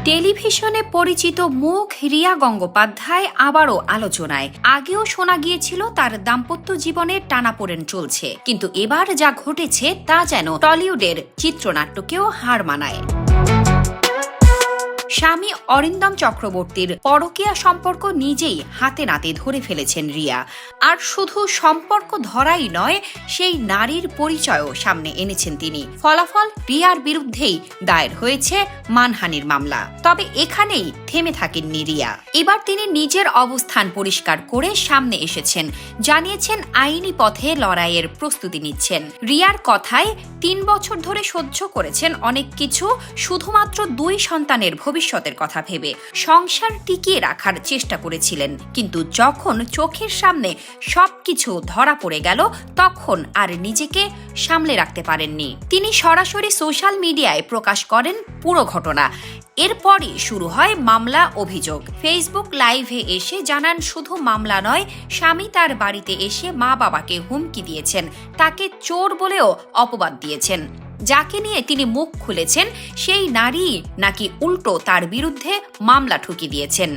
টেলিভিশনে পরিচিত মুখ রিয়া গঙ্গোপাধ্যায় আবারও আলোচনায়। আগেও শোনা গিয়েছিল তার দাম্পত্য জীবনের টানাপোড়েন চলছে, কিন্তু এবার যা ঘটেছে তা যেন টলিউডের চিত্রনাট্যকেও হার মানায়। স্বামী অরিন্দম চক্রবর্তীর পরকীয়া সম্পর্ক নিজেই হাতে নাতে ধরে ফেলেছেন রিয়া। আর শুধু সম্পর্ক ধরাই নয়, সেই নারীর পরিচয়ও সামনে এনেছেন তিনি। ফলাফল, রিয়ার বিরুদ্ধেই দায়ের হয়েছে মানহানির মামলা। তবে এখানেই থেমে থাকেননি রিয়া। এবার তিনি নিজের অবস্থান পরিষ্কার করে সামনে এসেছেন, জানিয়েছেন আইনি পথে লড়াইয়ের প্রস্তুতি নিচ্ছেন। রিয়ার কথায় ৩ বছর ধরে সহ্য করেছেন অনেক কিছু, শুধুমাত্র 2 সন্তানের ভবিষ্যতের কথা ভেবে সংসার টিকিয়ে রাখার চেষ্টা করেছিলেন। কিন্তু যখন চোখের সামনে সবকিছু ধরা পড়ে গেল, তখন আর নিজেকে সামলে রাখতে পারেননি। তিনি সরাসরি সোশ্যাল মিডিয়ায় প্রকাশ করেন পুরো ঘটনা। এরপরই শুরু হয় মামলা অভিযোগ। ফেসবুক লাইভে এসে জানান, শুধু মামলা নয়, স্বামী তার বাড়িতে এসে মা বাবাকে হুমকি দিয়েছেন, তাকে চোর বলেও অপবাদ দিয়েছেন। যাকে নিয়ে তিনি মুখ খুলেছেন সেই নারী নাকি উল্টো তার বিরুদ্ধে মামলা ঠুকে দিয়েছেন।